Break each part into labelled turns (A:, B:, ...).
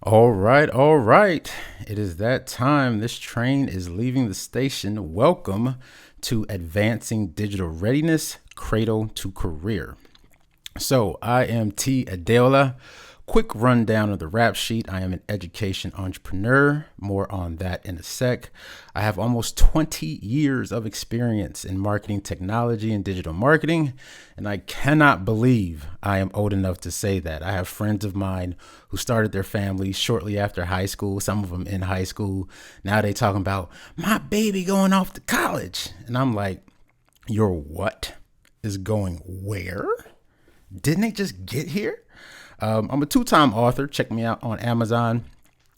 A: All right, all right. It is that time. This train is leaving the station. Welcome to Advancing Digital Readiness Cradle to Career. So, I am T. Adela. Quick rundown of the rap sheet. I am an education entrepreneur. More on that in a sec. I have almost 20 years of experience in marketing technology and digital marketing, and I cannot believe I am old enough to say that. I have friends of mine who started their families shortly after high school, some of them in high school. Now they talking about my baby going off to college. And I'm like, your what is going where? Didn't they just get here? I'm a two-time author. Check me out on Amazon.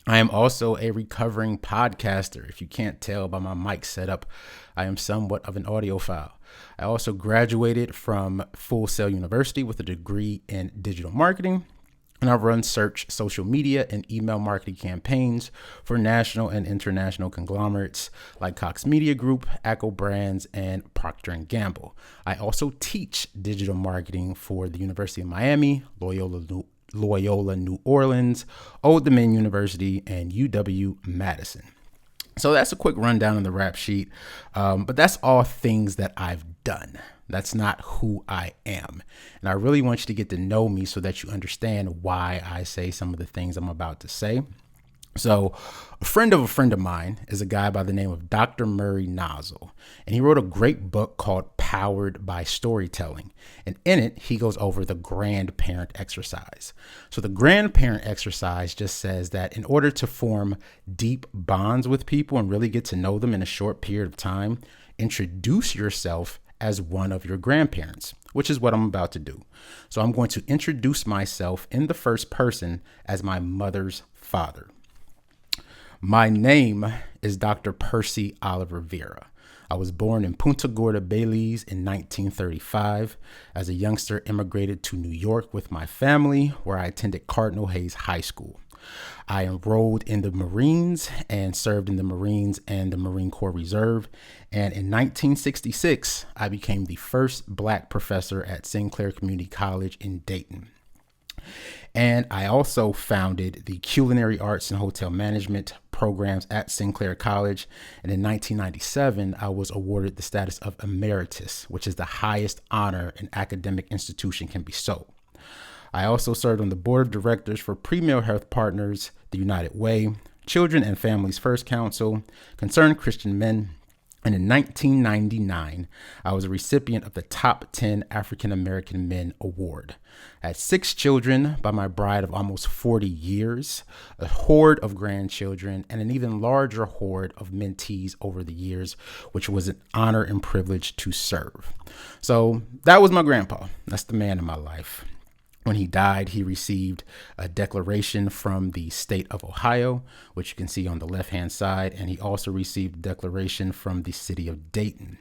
A: I am also a recovering podcaster. If you can't tell by my mic setup, I am somewhat of an audiophile. I also graduated from Full Sail University with a degree in digital marketing, and I run search, social media, and email marketing campaigns for national and international conglomerates like Cox Media Group, Acco Brands, and Procter & Gamble. I also teach digital marketing for the University of Miami, Loyola New Orleans, Old Dominion University, and UW-Madison. So that's a quick rundown on the rap sheet, but that's all things that I've done. That's not who I am. And I really want you to get to know me so that you understand why I say some of the things I'm about to say. So a friend of mine is a guy by the name of Dr. Murray Nozzle, and he wrote a great book called Powered by Storytelling. And in it, he goes over the grandparent exercise. So the grandparent exercise just says that in order to form deep bonds with people and really get to know them in a short period of time, introduce yourself as one of your grandparents, which is what I'm about to do. So I'm going to introduce myself in the first person as my mother's father. My name is Dr. Percy Oliver Vera. I was born in Punta Gorda, Belize in 1935. As a youngster, immigrated to New York with my family, where I attended Cardinal Hayes High School. I enrolled in the Marines and served in the Marines and the Marine Corps Reserve. And in 1966, I became the first Black professor at Sinclair Community College in Dayton. And I also founded the Culinary Arts and Hotel Management programs at Sinclair College. And in 1997, I was awarded the status of emeritus, which is the highest honor an academic institution can bestow. I also served on the board of directors for Premier Health Partners, the United Way, Children and Families First Council, Concerned Christian Men, and in 1999, I was a recipient of the Top 10 African American Men Award. I had 6 children by my bride of almost 40 years, a horde of grandchildren, and an even larger horde of mentees over the years, which was an honor and privilege to serve. So that was my grandpa. That's the man in my life. When he died, he received a declaration from the state of Ohio, which you can see on the left-hand side, and he also received a declaration from the city of Dayton.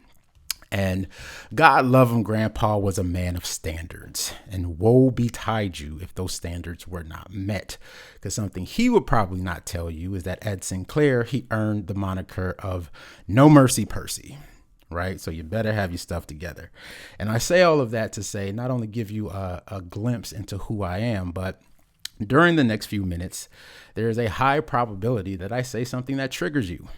A: And God love him, Grandpa was a man of standards, and woe betide you if those standards were not met. Because something he would probably not tell you is that at Sinclair, he earned the moniker of No Mercy Percy. Right? So you better have your stuff together. And I say all of that to say, not only give you a glimpse into who I am, but during the next few minutes, there is a high probability that I say something that triggers you.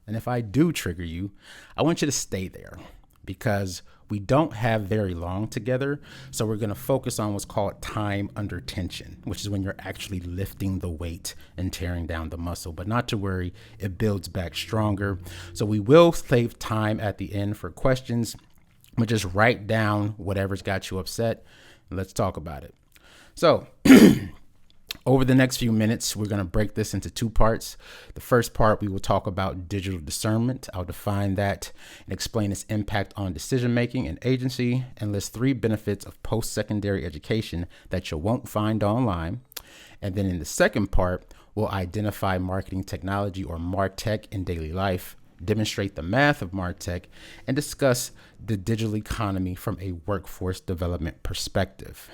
A: And if I do trigger you, I want you to stay there because we don't have very long together. So we're going to focus on what's called time under tension, which is when you're actually lifting the weight and tearing down the muscle. But not to worry, it builds back stronger. So we will save time at the end for questions, but just write down whatever's got you upset and let's talk about it. So over the next few minutes, we're going to break this into 2 parts. The first part, we will talk about digital discernment. I'll define that and explain its impact on decision-making and agency and list 3 benefits of post-secondary education that you won't find online. And then in the second part, we'll identify marketing technology or MarTech in daily life, demonstrate the math of MarTech, and discuss the digital economy from a workforce development perspective.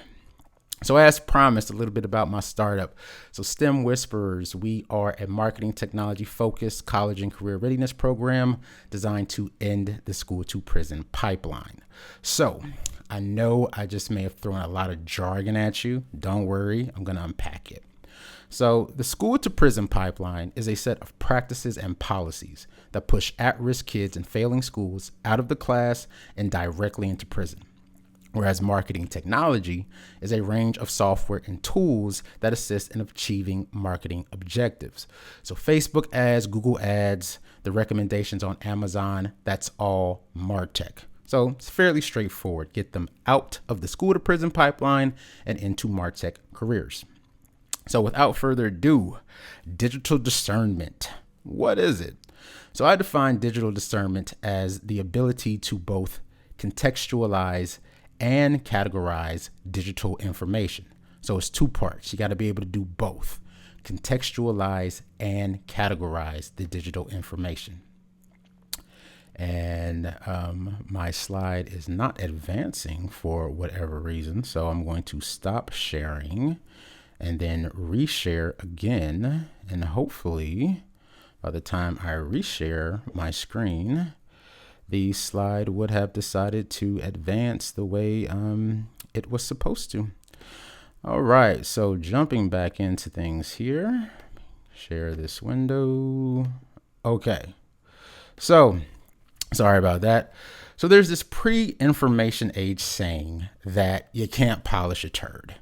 A: So as promised, a little bit about my startup. So STEM Whisperers, we are a marketing technology focused college and career readiness program designed to end the school to prison pipeline. So I know I just may have thrown a lot of jargon at you. Don't worry, I'm going to unpack it. So, the school to prison pipeline is a set of practices and policies that push at risk kids in failing schools out of the class and directly into prison. Whereas marketing technology is a range of software and tools that assist in achieving marketing objectives. So, Facebook ads, Google ads, the recommendations on Amazon, that's all MarTech. So, it's fairly straightforward. Get them out of the school to prison pipeline and into MarTech careers. So without further ado, digital discernment. What is it? So I define digital discernment as the ability to both contextualize and categorize digital information. So it's two parts. You got to be able to do both, contextualize and categorize the digital information. And my slide is not advancing for whatever reason. So I'm going to stop sharing and then reshare again. And hopefully by the time I reshare my screen, the slide would have decided to advance the way it was supposed to. All right, so jumping back into things here, share this window. Okay, so sorry about that. So there's this pre-information age saying that you can't polish a turd.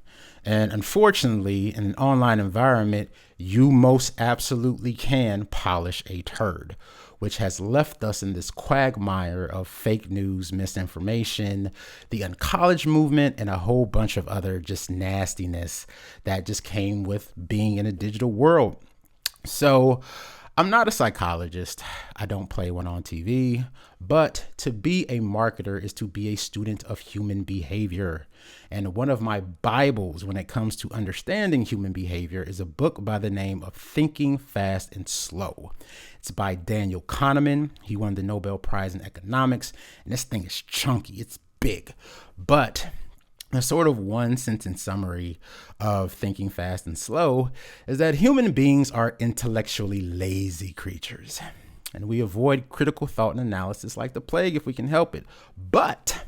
A: And unfortunately, in an online environment, you most absolutely can polish a turd, which has left us in this quagmire of fake news, misinformation, the uncollege movement, and a whole bunch of other just nastiness that just came with being in a digital world. So I'm not a psychologist. I don't play one on TV, but to be a marketer is to be a student of human behavior. And one of my Bibles when it comes to understanding human behavior is a book by the name of Thinking Fast and Slow. It's by Daniel Kahneman. He won the Nobel Prize in economics, and this thing is chunky. It's big, but a sort of one sentence summary of Thinking Fast and Slow is that human beings are intellectually lazy creatures, and we avoid critical thought and analysis like the plague if we can help it. But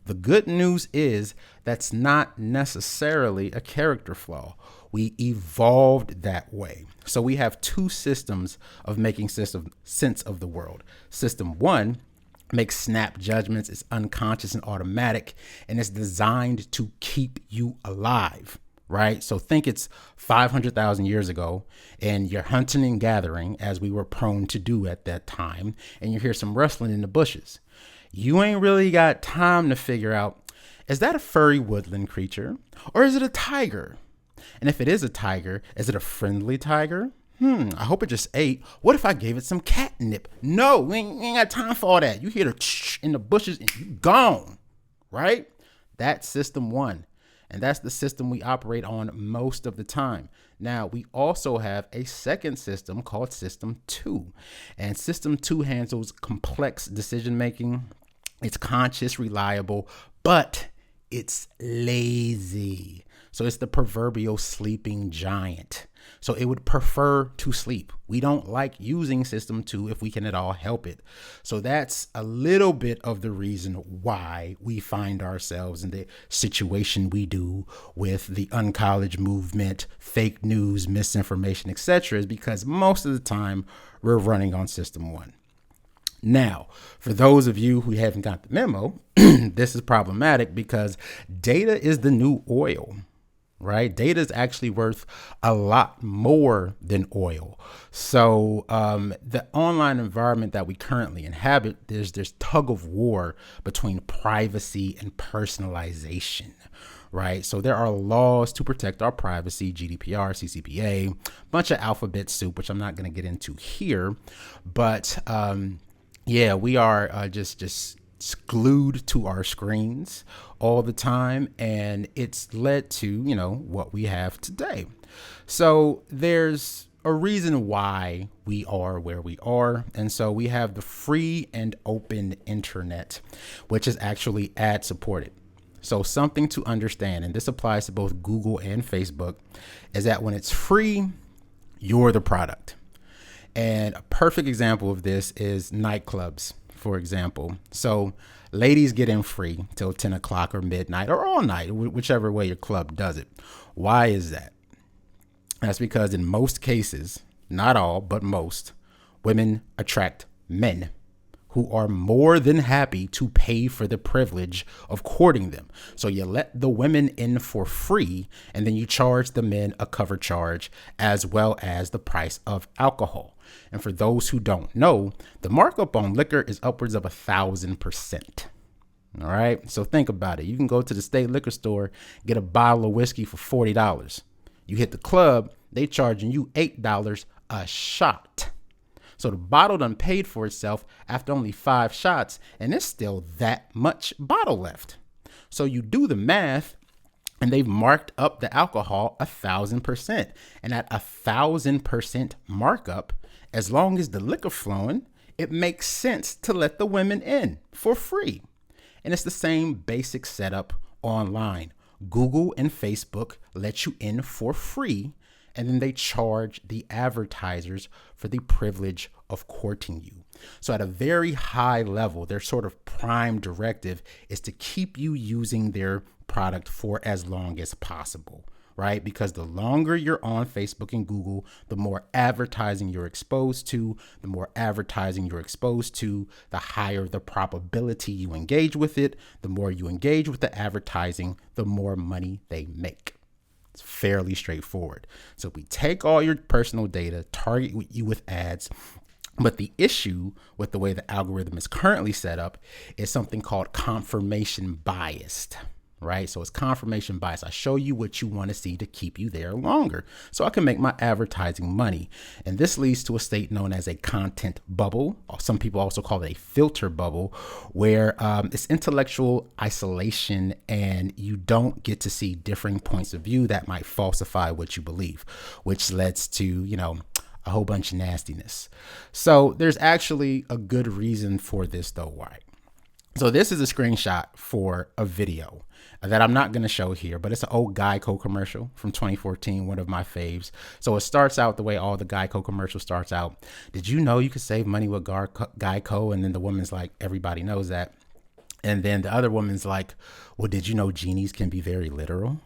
A: the good news is that's not necessarily a character flaw. We evolved that way. So we have two systems of making sense of the world. System one makes snap judgments, it's unconscious and automatic, and it's designed to keep you alive, right? So think it's 500,000 years ago, and you're hunting and gathering, as we were prone to do at that time, and you hear some rustling in the bushes. You ain't really got time to figure out, is that a furry woodland creature, or is it a tiger? And if it is a tiger, is it a friendly tiger? I hope it just ate. What if I gave it some catnip? No, we ain't got time for all that. You hear the in the bushes and you gone, right? That's system one. And that's the system we operate on most of the time. Now, we also have a second system called system two. And system two handles complex decision making. It's conscious, reliable, but it's lazy. So it's the proverbial sleeping giant. So it would prefer to sleep. We don't like using system two if we can at all help it. So that's a little bit of the reason why we find ourselves in the situation we do with the uncollege movement, fake news, misinformation, etc., is because most of the time we're running on system one. Now, for those of you who haven't got the memo, this is problematic because data is the new oil. Right? Data is actually worth a lot more than oil. So the online environment that we currently inhabit, there's this tug of war between privacy and personalization. Right? So there are laws to protect our privacy, GDPR, CCPA, bunch of alphabet soup, which I'm not going to get into here. But yeah, we are just glued to our screens all the time, and it's led to, what we have today. So there's a reason why we are where we are. And so we have the free and open internet, which is actually ad supported. So something to understand, and this applies to both Google and Facebook, is that when it's free, you're the product. And a perfect example of this is nightclubs, for example. So ladies get in free till 10 o'clock or midnight or all night, whichever way your club does it. Why is that? That's because in most cases, not all, but most, women attract men who are more than happy to pay for the privilege of courting them. So you let the women in for free, and then you charge the men a cover charge as well as the price of alcohol. And for those who don't know, the markup on liquor is upwards of 1,000%. All right. So think about it. You can go to the state liquor store, get a bottle of whiskey for $40. You hit the club, they charging you $8 a shot. So the bottle done paid for itself after only 5 shots, and there's still that much bottle left. So you do the math, and they've marked up the alcohol 1,000%. And at 1,000% markup, as long as the liquor flowing, it makes sense to let the women in for free. And it's the same basic setup online. Google and Facebook let you in for free, and then they charge the advertisers for the privilege of courting you. So at a very high level, their sort of prime directive is to keep you using their product for as long as possible, right? Because the longer you're on Facebook and Google, the more advertising you're exposed to, the higher the probability you engage with it. The more you engage with the advertising, the more money they make. It's fairly straightforward. So we take all your personal data, target you with ads. But the issue with the way the algorithm is currently set up is something called confirmation bias, right? So it's confirmation bias. I show you what you want to see to keep you there longer so I can make my advertising money. And this leads to a state known as a content bubble. Some people also call it a filter bubble, where it's intellectual isolation and you don't get to see differing points of view that might falsify what you believe, which leads to, a whole bunch of nastiness. So there's actually a good reason for this though. Why? So this is a screenshot for a video that I'm not going to show here, but it's an old Geico commercial from 2014, one of my faves. So it starts out the way all the Geico commercials starts out. Did you know you could save money with Geico? And then the woman's like, everybody knows that. And then the other woman's like, well, did you know genies can be very literal?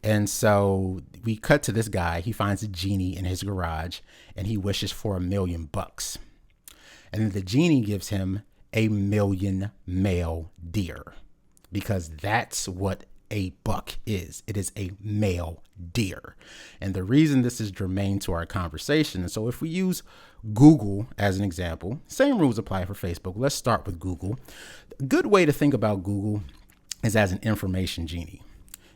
A: And so we cut to this guy. He finds a genie in his garage and he wishes for $1 million. And then the genie gives him 1,000,000 male deer, because that's what a buck is. It is a male deer. And the reason this is germane to our conversation, and so if we use Google as an example, same rules apply for Facebook. Let's start with Google. A good way to think about Google is as an information genie.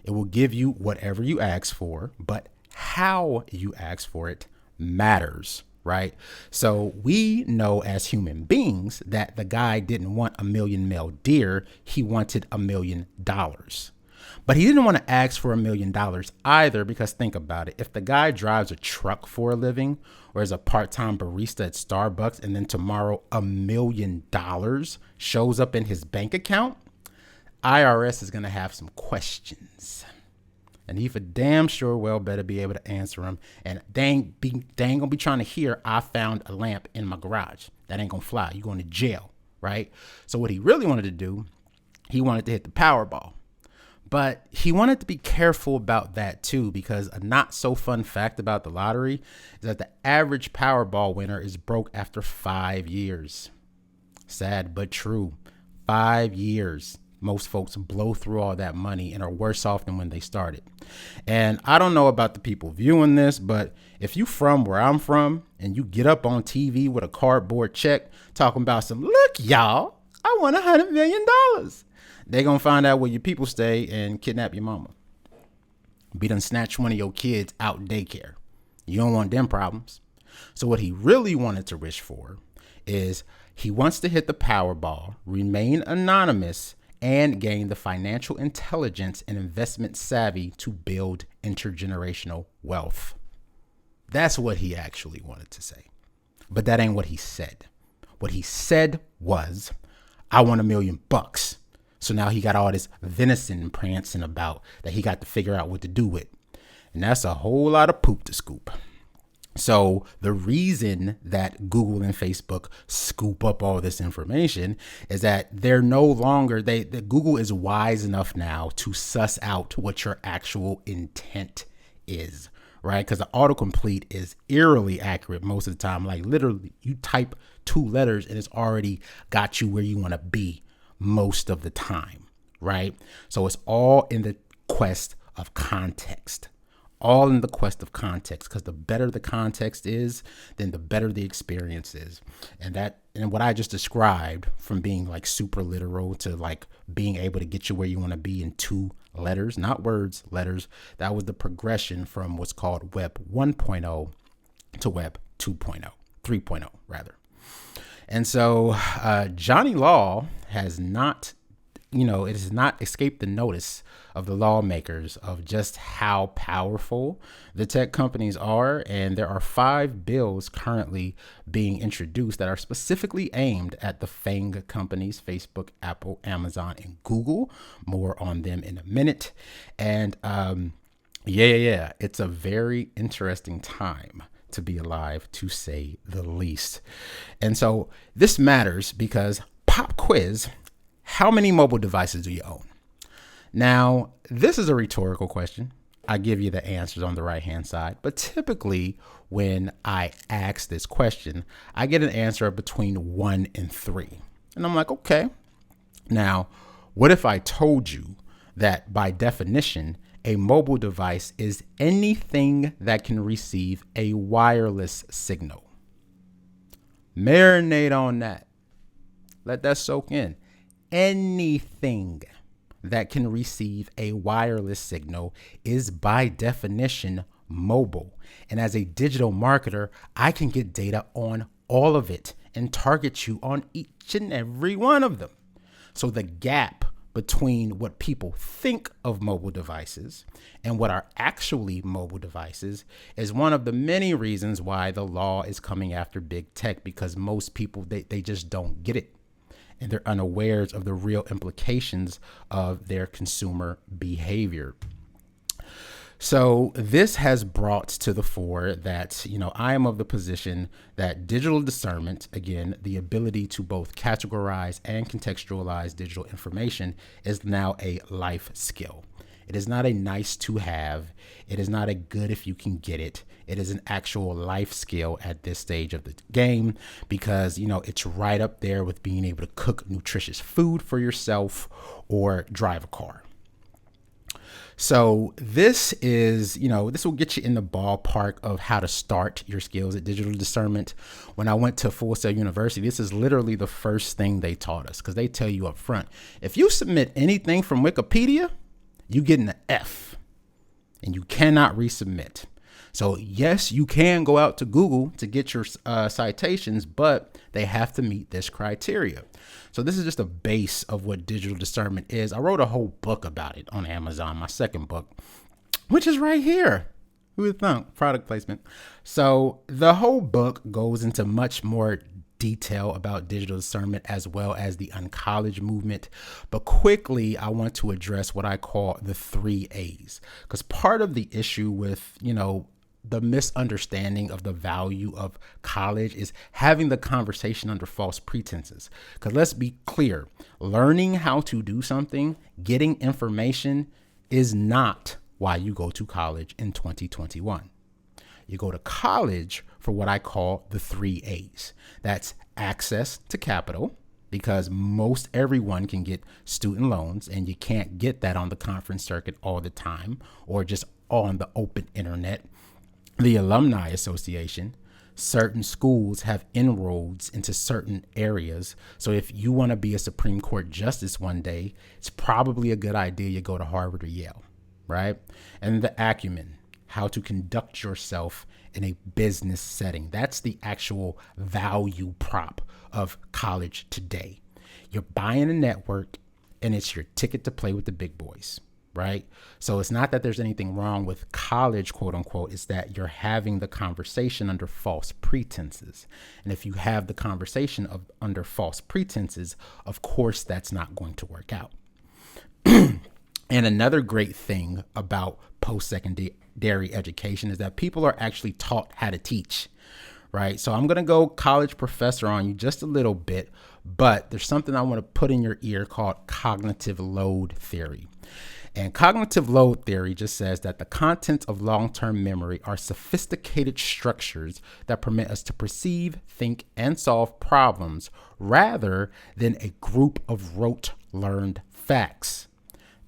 A: It will give you whatever you ask for, but how you ask for it matters, right? So we know as human beings that the guy didn't want 1,000,000 male deer. He wanted $1 million. But he didn't want to ask for $1 million either, because think about it. If the guy drives a truck for a living or is a part-time barista at Starbucks, and then tomorrow $1 million shows up in his bank account, IRS is going to have some questions, and he for damn sure well better be able to answer them. And they ain't gonna be trying to hear, I found a lamp in my garage. That ain't gonna fly. You going to jail, right? So what he really wanted to do, he wanted to hit the Powerball, but he wanted to be careful about that too, because a not so fun fact about the lottery is that the average Powerball winner is broke after 5 years. Sad but true. 5 years. Most folks blow through all that money and are worse off than when they started. And I don't know about the people viewing this, but if you from where I'm from and you get up on TV with a cardboard check talking about some, look, y'all, I won $100 million. They're going to find out where your people stay and kidnap your mama. Be done snatch one of your kids out daycare. You don't want them problems. So what he really wanted to wish for is he wants to hit the Powerball, remain anonymous, and gain the financial intelligence and investment savvy to build intergenerational wealth. That's what he actually wanted to say. But that ain't what he said. What he said was, I want $1 million. So now he got all this venison prancing about that he got to figure out what to do with. And that's a whole lot of poop to scoop. So the reason that Google and Facebook scoop up all this information is that they're no longer, that Google is wise enough now to suss out what your actual intent is, right? Because the autocomplete is eerily accurate most of the time. Like literally, you type 2 letters and it's already got you where you want to be most of the time, right? So it's all in the quest of context. All in the quest of context, because the better the context is, then the better the experience is. And what I just described, from being like super literal to like being able to get you where you want to be in 2 letters, not words, letters, that was the progression from what's called Web 1.0 to Web 2.0, 3.0 rather. And so Johnny Law has not, it has not escaped the notice of the lawmakers of just how powerful the tech companies are. And there are 5 bills currently being introduced that are specifically aimed at the FANG companies: Facebook, Apple, Amazon, and Google. More on them in a minute. And it's a very interesting time to be alive, to say the least. And so this matters because, pop quiz, how many mobile devices do you own? Now, this is a rhetorical question. I give you the answers on the right-hand side, but typically when I ask this question, I get an answer between 1 and 3. And I'm like, okay. Now, what if I told you that by definition, a mobile device is anything that can receive a wireless signal? Marinate on that. Let that soak in. Anything that can receive a wireless signal is by definition mobile. And as a digital marketer, I can get data on all of it and target you on each and every one of them. So the gap between what people think of mobile devices and what are actually mobile devices is one of the many reasons why the law is coming after big tech, because most people, they just don't get it. And they're unawares of the real implications of their consumer behavior. So this has brought to the fore that, I am of the position that digital discernment, again, the ability to both categorize and contextualize digital information, is now a life skill. It is not a nice to have. It is not a good if you can get it. It is an actual life skill at this stage of the game, because, it's right up there with being able to cook nutritious food for yourself or drive a car. So this is, this will get you in the ballpark of how to start your skills at digital discernment. When I went to Full Sail University, this is literally the first thing they taught us, because they tell you up front, if you submit anything from Wikipedia, you get an F and you cannot resubmit. So yes, you can go out to Google to get your citations, but they have to meet this criteria. So this is just a base of what digital discernment is. I wrote a whole book about it on Amazon, my second book, which is right here. Who would think? Product placement. So the whole book goes into much more detail about digital discernment as well as the uncollege movement. But quickly, I want to address what I call the 3 A's, because part of the issue with, the misunderstanding of the value of college is having the conversation under false pretenses. Because let's be clear, learning how to do something, getting information is not why you go to college in 2021. You go to college for what I call the 3 A's. That's access to capital, because most everyone can get student loans, and you can't get that on the conference circuit all the time or just on the open internet. The Alumni Association, certain schools have inroads into certain areas. So if you want to be a Supreme Court justice one day, it's probably a good idea you go to Harvard or Yale, right? And the acumen, how to conduct yourself in a business setting. That's the actual value prop of college today. You're buying a network, and it's your ticket to play with the big boys, right? So it's not that there's anything wrong with college, quote unquote. It's that you're having the conversation under false pretenses. And if you have the conversation under false pretenses, of course, that's not going to work out. And another great thing about post-secondary education is that people are actually taught how to teach, right? So I'm going to go college professor on you just a little bit, but there's something I want to put in your ear called cognitive load theory. And cognitive load theory just says that the contents of long-term memory are sophisticated structures that permit us to perceive, think, and solve problems rather than a group of rote learned facts.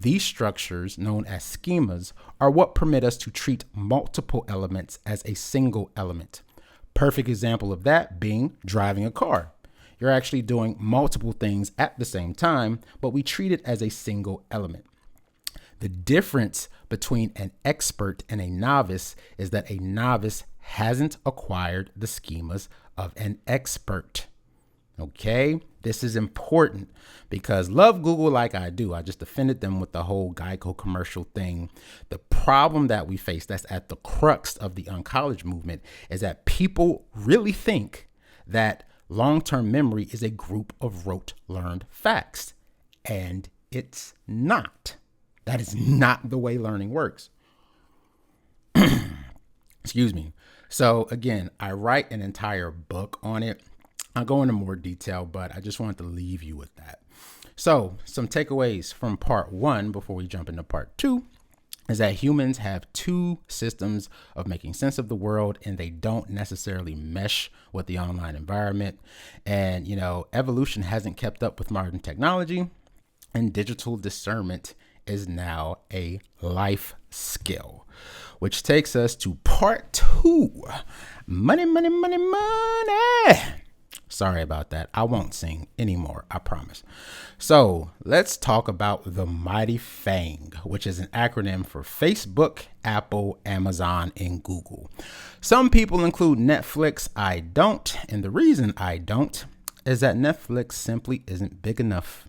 A: These structures, known as schemas, are what permit us to treat multiple elements as a single element. Perfect example of that being driving a car. You're actually doing multiple things at the same time, but we treat it as a single element. The difference between an expert and a novice is that a novice hasn't acquired the schemas of an expert. Okay, this is important because love Google like I do. I just offended them with the whole Geico commercial thing. The problem that we face, that's at the crux of the uncollege movement, is that people really think that long-term memory is a group of rote learned facts, and it's not. That is not the way learning works. Excuse me. So again, I write an entire book on it. I'll go into more detail, but I just wanted to leave you with that. So some takeaways from part 1 before we jump into part 2 is that humans have two systems of making sense of the world, and they don't necessarily mesh with the online environment. And, evolution hasn't kept up with modern technology, and digital discernment is now a life skill, which takes us to part 2. Money, money, money, money. Sorry about that. I won't sing anymore, I promise. So let's talk about the mighty FANG, which is an acronym for Facebook, Apple, Amazon, and Google. Some people include Netflix. I don't. And the reason I don't is that Netflix simply isn't big enough.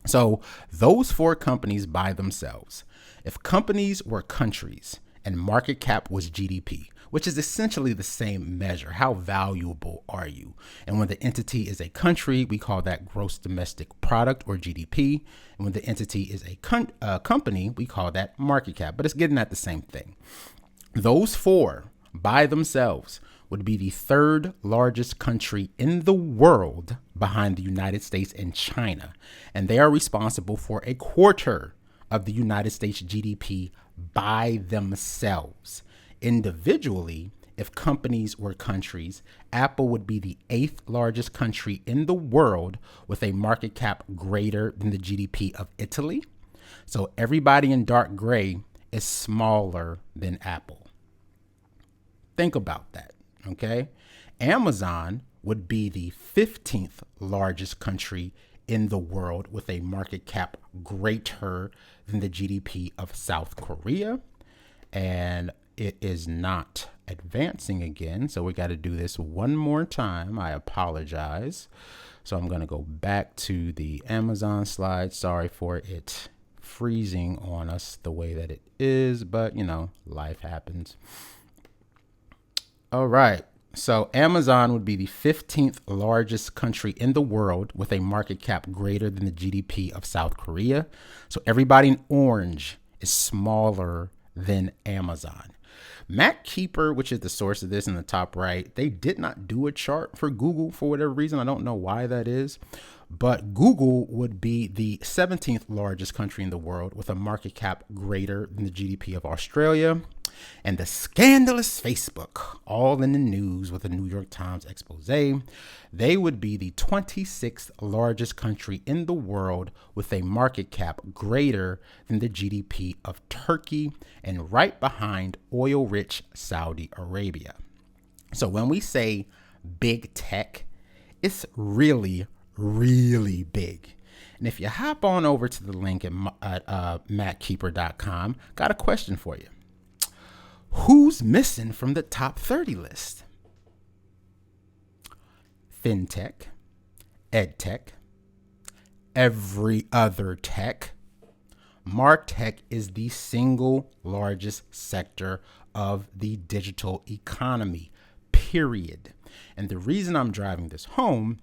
A: So those 4 companies by themselves, if companies were countries and market cap was GDP, which is essentially the same measure. How valuable are you? And when the entity is a country, we call that gross domestic product or GDP. And when the entity is a company, we call that market cap. But it's getting at the same thing. Those 4 by themselves would be the 3rd largest country in the world behind the United States and China. And they are responsible for a quarter of the United States GDP by themselves. Individually, if companies were countries, Apple would be the 8th largest country in the world with a market cap greater than the GDP of Italy. So everybody in dark gray is smaller than Apple. Think about that, okay? Amazon would be the 15th largest country in the world with a market cap greater than the GDP of South Korea. And it is not advancing again. So we got to do this one more time. I apologize. So I'm going to go back to the Amazon slide. Sorry for it freezing on us the way that it is, but life happens. All right. So Amazon would be the 15th largest country in the world with a market cap greater than the GDP of South Korea. So everybody in orange is smaller than Amazon. MacKeeper, which is the source of this in the top right, they did not do a chart for Google for whatever reason. I don't know why that is, but Google would be the 17th largest country in the world with a market cap greater than the GDP of Australia. And the scandalous Facebook, all in the news with a New York Times expose, they would be the 26th largest country in the world with a market cap greater than the GDP of Turkey and right behind oil-rich Saudi Arabia. So when we say big tech, it's really, really big. And if you hop on over to the link at mackeeper.com, got a question for you. Who's missing from the top 30 list? FinTech, EdTech, every other tech. MarTech is the single largest sector of the digital economy, period. And the reason I'm driving this home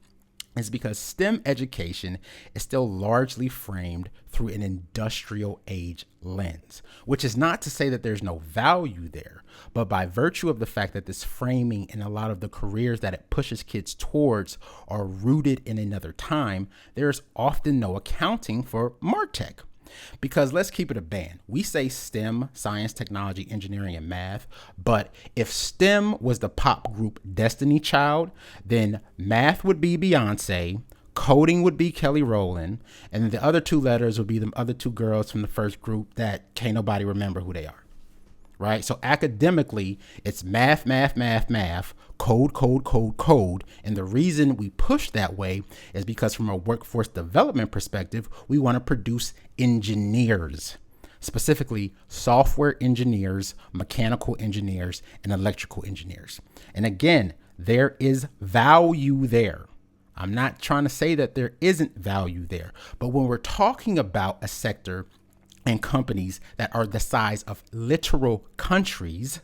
A: is because STEM education is still largely framed through an industrial age lens, which is not to say that there's no value there, but by virtue of the fact that this framing and a lot of the careers that it pushes kids towards are rooted in another time, there's often no accounting for MarTech. Because let's keep it a band. We say STEM, science, technology, engineering, and math. But if STEM was the pop group Destiny Child, then math would be Beyonce, coding would be Kelly Rowland, and then the other two letters would be the other two girls from the first group that can't nobody remember who they are. Right? So academically, it's math, math, math, math, code, code, code, code. And the reason we push that way is because from a workforce development perspective, we want to produce engineers, specifically software engineers, mechanical engineers, and electrical engineers. And again, there is value there. I'm not trying to say that there isn't value there, but when we're talking about a sector and companies that are the size of literal countries,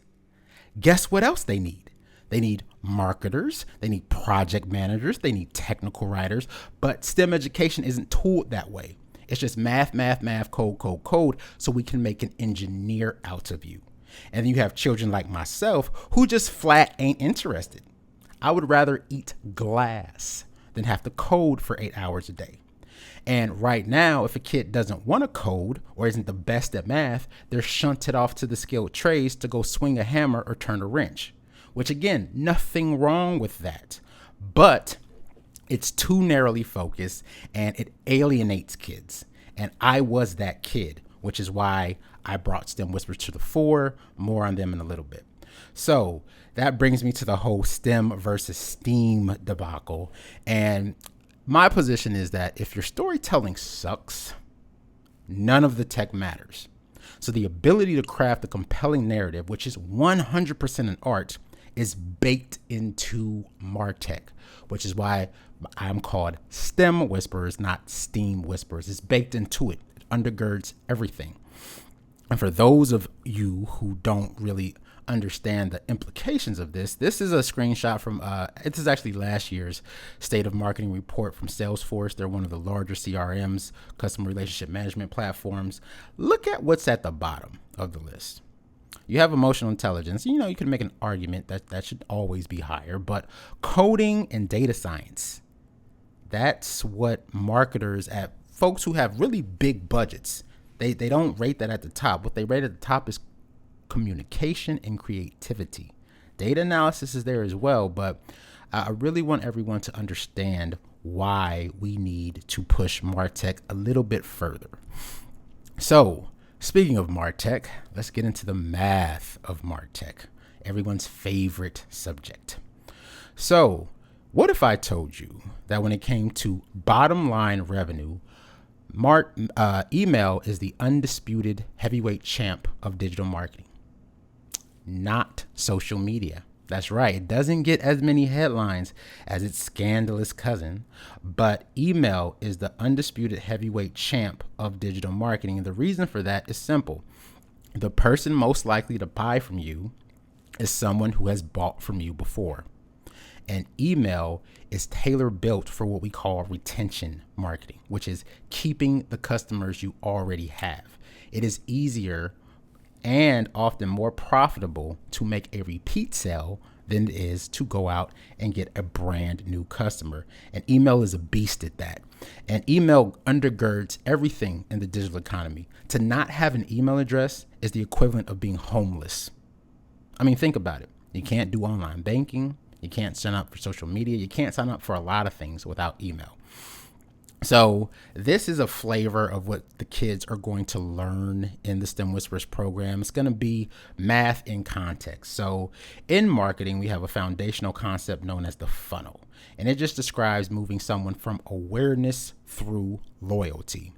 A: guess what else they need? They need marketers, they need project managers, they need technical writers, but STEM education isn't tooled that way. It's just math, math, math, code, code, code, so we can make an engineer out of you. And then you have children like myself who just flat ain't interested. I would rather eat glass than have to code for 8 hours a day. And right now, if a kid doesn't want to code or isn't the best at math, they're shunted off to the skilled trades to go swing a hammer or turn a wrench, which again, nothing wrong with that. But it's too narrowly focused and it alienates kids. And I was that kid, which is why I brought STEM Whispers to the fore. More on them in a little bit. So that brings me to the whole STEM versus STEAM debacle. And my position is that if your storytelling sucks, none of the tech matters. So the ability to craft a compelling narrative, which is 100% an art, is baked into MarTech, which is why I'm called STEM Whispers, not STEAM Whispers. It's baked into it. It undergirds everything. And for those of you who don't really understand the implications of this is a screenshot from this is actually last year's State of Marketing report from Salesforce. They're one of the larger CRMs, customer relationship management platforms. Look at what's at the bottom of the list. You have emotional intelligence. You know, you can make an argument that that should always be higher, but coding and data science, that's what marketers at folks who have really big budgets, they don't rate that at the top. What they rate at the top is communication and creativity. Data analysis is there as well, but I really want everyone to understand why we need to push MarTech a little bit further. So speaking of MarTech, let's get into the math of MarTech, everyone's favorite subject. So what if I told you that when it came to bottom line revenue, email is the undisputed heavyweight champ of digital marketing? Not social media. That's right. It doesn't get as many headlines as its scandalous cousin, but email is the undisputed heavyweight champ of digital marketing. And the reason for that is simple. The person most likely to buy from you is someone who has bought from you before. And email is tailor built for what we call retention marketing, which is keeping the customers you already have. It is easier and often more profitable to make a repeat sale than it is to go out and get a brand new customer. And email is a beast at that. And email undergirds everything in the digital economy. To not have an email address is the equivalent of being homeless. I mean, think about it. You can't do online banking. You can't sign up for social media. You can't sign up for a lot of things without email. So this is a flavor of what the kids are going to learn in the STEM Whispers program. It's going to be math in context. So in marketing, we have a foundational concept known as the funnel, and it just describes moving someone from awareness through loyalty.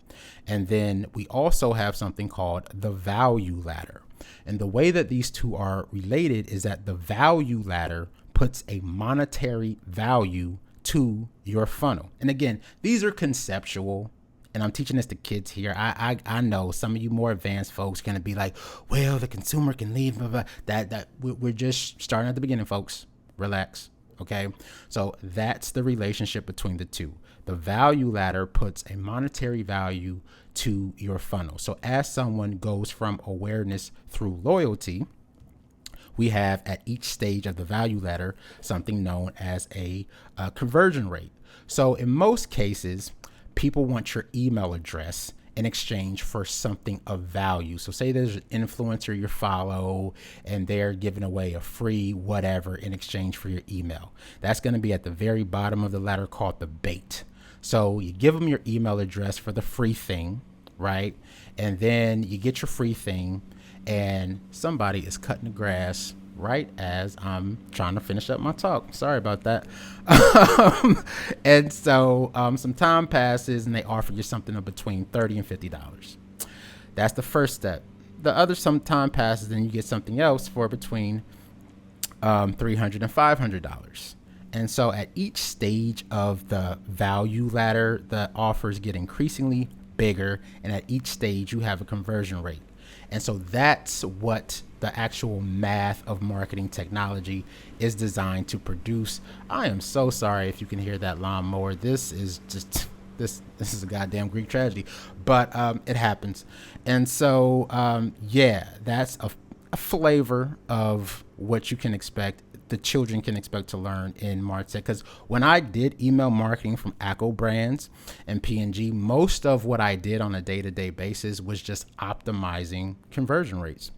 A: And then we also have something called the value ladder. And the way that these two are related is that the value ladder puts a monetary value to your funnel. And again, these are conceptual, and I'm teaching this to kids here. I know some of you more advanced folks are going to be like, well, the consumer can leave, blah, blah. That we're just starting at the beginning, folks. Relax. Okay. So that's the relationship between the two. The value ladder puts a monetary value to your funnel. So as someone goes from awareness through loyalty, we have at each stage of the value ladder something known as a conversion rate. So in most cases, people want your email address in exchange for something of value. So say there's an influencer you follow and they're giving away a free whatever in exchange for your email. That's going to be at the very bottom of the ladder, called the bait. So you give them your email address for the free thing, right? And then you get your free thing, and somebody is cutting the grass right as I'm trying to finish up my talk. Sorry about that. And so some time passes and they offer you something of between $30 and $50. That's the first step. The other some time passes and you get something else for between $300 and $500. And so at each stage of the value ladder, the offers get increasingly bigger, and at each stage you have a conversion rate. And so that's what the actual math of marketing technology is designed to produce. I am so sorry if you can hear that lawnmower. This is just this is a goddamn Greek tragedy, but it happens. And so yeah, that's a flavor of what you can expect, the children can expect to learn in MarTech. Because when I did email marketing from ACO Brands and P&G, most of what I did on a day-to-day basis was just optimizing conversion rates.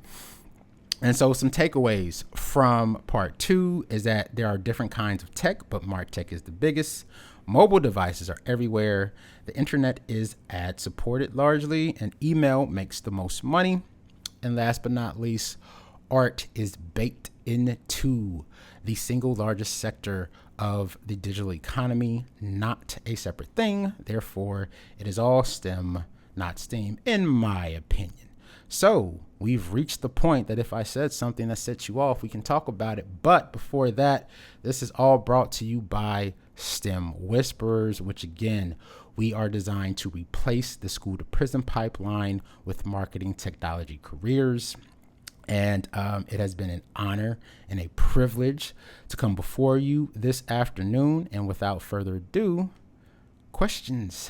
A: And so some takeaways from part 2 is that there are different kinds of tech, but MarTech is the biggest. Mobile devices are everywhere. The internet is ad supported largely, and email makes the most money. And last but not least, art is baked into the single largest sector of the digital economy, not a separate thing. Therefore, it is all STEM, not STEAM, in my opinion. So we've reached the point that if I said something that sets you off, we can talk about it. But before that, this is all brought to you by STEM Whisperers, which again, we are designed to replace the school to prison pipeline with marketing technology careers. And it has been an honor and a privilege to come before you this afternoon. And without further ado, questions.